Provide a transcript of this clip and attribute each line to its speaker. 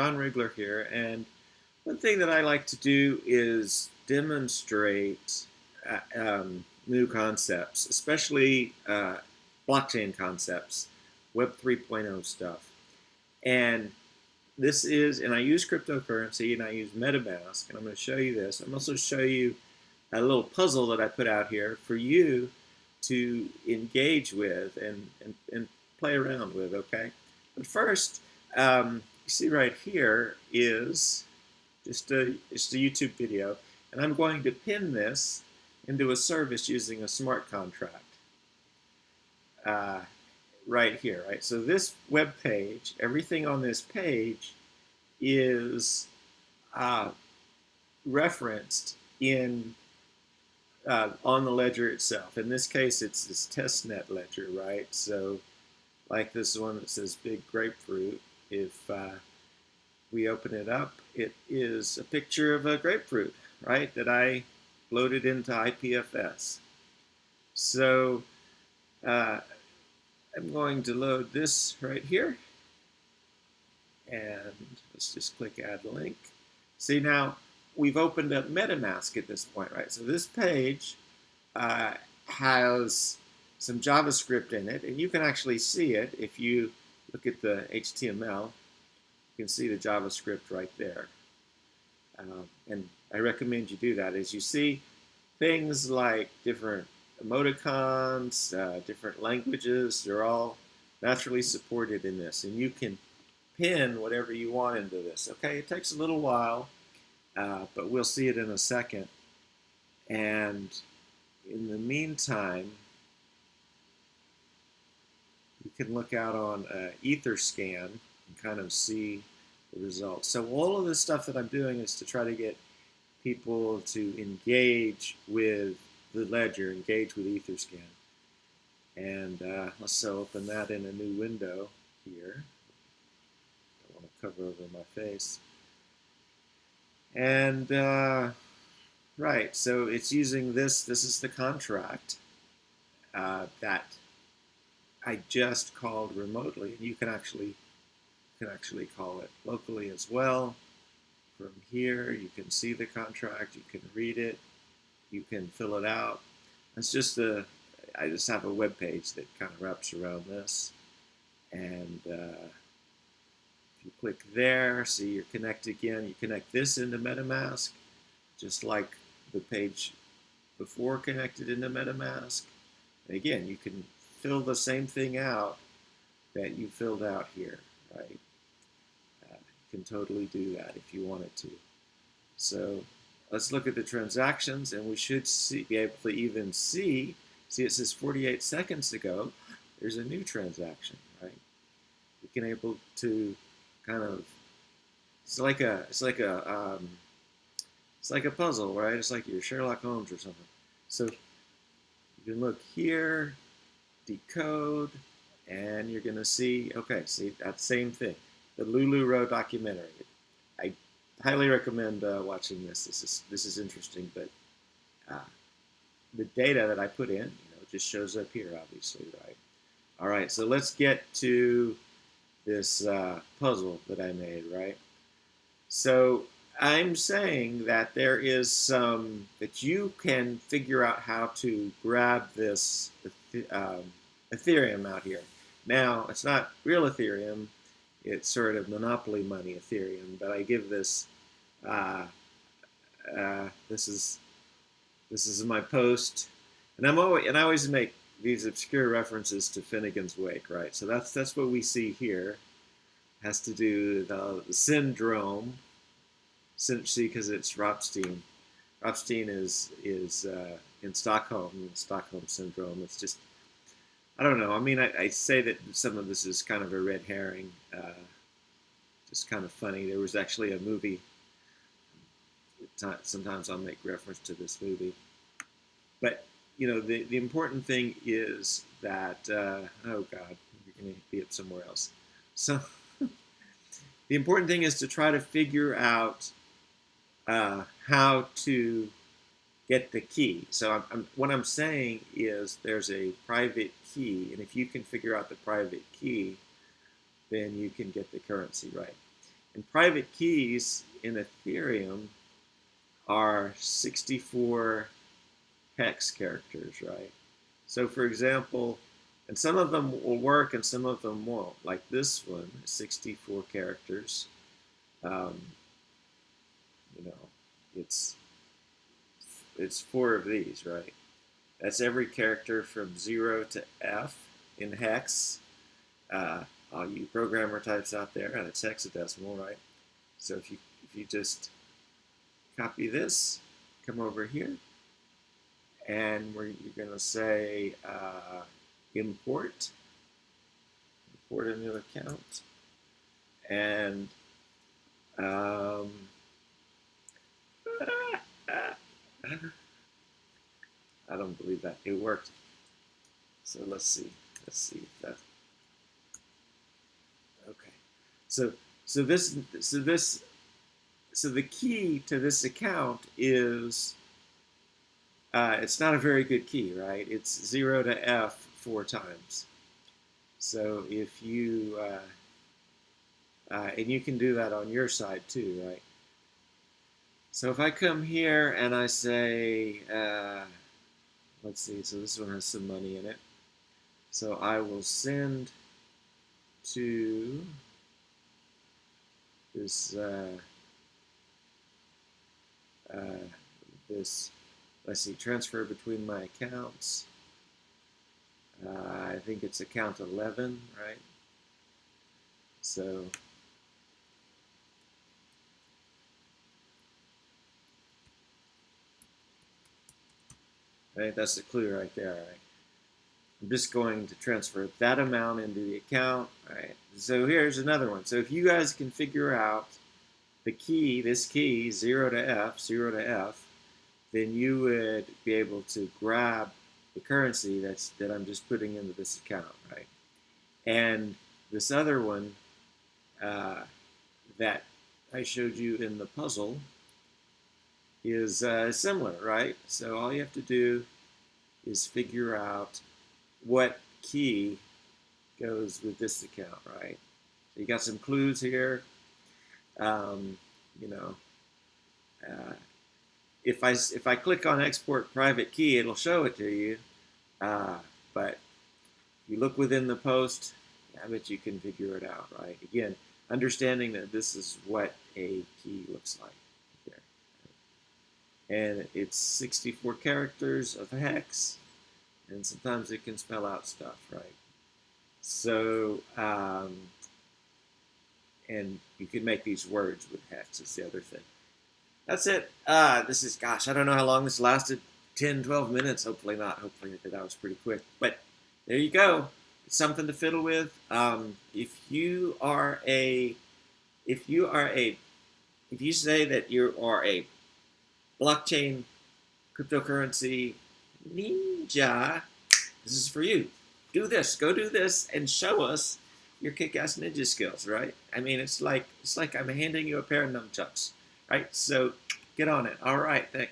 Speaker 1: John Rigler here, and one thing that I like to do is demonstrate new concepts, especially blockchain concepts, Web 3.0 stuff. And and I use cryptocurrency and I use MetaMask, and I'm going to show you this. I'm also show you a little puzzle that I put out here for you to engage with and play around with, okay? But first, you see right here is just a YouTube video, and I'm going to pin this into a service using a smart contract uh, right here, right? So this web page, everything on this page is uh, referenced in on the ledger itself. In this case, it's this testnet ledger, right? So like this one that says Big Grapefruit, if we open it up, it is a picture of a grapefruit, right, that I loaded into IPFS. So I'm going to load this right here, and let's just click Add Link. See, now we've opened up MetaMask at this point, right? So this page has some JavaScript in it, and you can actually see it if you look at the HTML. You can see the JavaScript right there. And I recommend you do that. As you see, things like different emoticons, different languages, they're all naturally supported in this. And you can pin whatever you want into this. Okay, it takes a little while, but we'll see it in a second. And in the meantime, you can look out on Etherscan and kind of see the results. So all of this stuff that I'm doing is to try to get people to engage with the ledger, engage with Etherscan. And let's open that in a new window here. I want to cover over my face. And right, so it's using this. This is the contract that I just called remotely, and you can actually call it locally as well. From here, you can see the contract, you can read it, you can fill it out. It's just I just have a web page that kind of wraps around this, and if you click there, see you're connected again. You connect this into MetaMask, just like the page before connected into MetaMask. And again, you can fill the same thing out that you filled out here, right? You can totally do that if you wanted to. So let's look at the transactions, and we should be able to even see it says 48 seconds ago, there's a new transaction, right? We can able to kind of, it's like a puzzle, right? It's like your Sherlock Holmes or something. So you can look here, decode, and you're going to see, okay, see, that same thing. The Lulu Row documentary. I highly recommend watching this. This is interesting, but the data that I put in, just shows up here, obviously, right? All right, so let's get to this puzzle that I made, right? So I'm saying that there is some, that you can figure out how to grab this Ethereum out here. Now, it's not real Ethereum, it's sort of monopoly money Ethereum, but I give this, this is my post, and I always make these obscure references to Finnegan's Wake, right? So that's what we see here. It has to do the syndrome. See, because it's Ropsten. Ropsten is in Stockholm syndrome. It's just, I don't know. I mean, I say that some of this is kind of a red herring, just kind of funny. There was actually a movie. Sometimes I'll make reference to this movie, but the important thing is that oh God, you're going to be up somewhere else. So the important thing is to try to figure out how to get the key. So what I'm saying is there's a private key, and if you can figure out the private key, then you can get the currency right. And private keys in Ethereum are 64 hex characters, right? So for example, and some of them will work and some of them won't. Like this one, 64 characters. Um, you know, it's four of these, right? That's every character from 0 to F in hex. All you programmer types out there, and it's hexadecimal, right? So if you just copy this, come over here, and you're going to say import a new account, and I don't believe that it worked. So let's see if that. Okay, so the key to this account is it's not a very good key, right? It's 0 to F 4 times. So if you and you can do that on your side too, right? So if I come here and I say, let's see, so this one has some money in it. So I will send to this this, let's see, transfer between my accounts. I think it's account 11, right? So right, that's the clue right there, right? I'm just going to transfer that amount into the account, right? So here's another one. So if you guys can figure out the key, this key, 0 to F, then you would be able to grab the currency that I'm just putting into this account, right? And this other one that I showed you in the puzzle is similar, right? So all you have to do is figure out what key goes with this account, right? So you got some clues here. You know, if I click on export private key, it'll show it to you. But if you look within the post, I bet you can figure it out, right? Again, understanding that this is what a key looks like there. And it's 64 characters of hex, and sometimes it can spell out stuff, right? So, and you can make these words with hex, is the other thing. That's it. This is, gosh, I don't know how long this lasted. 10, 12 minutes. Hopefully not. Hopefully that was pretty quick. But there you go. It's something to fiddle with. If you say that you are a blockchain cryptocurrency ninja, this is for you. Do this. Go do this and show us your kick-ass ninja skills, right? I mean, it's like I'm handing you a pair of nunchucks, right? So get on it. All right. Thanks.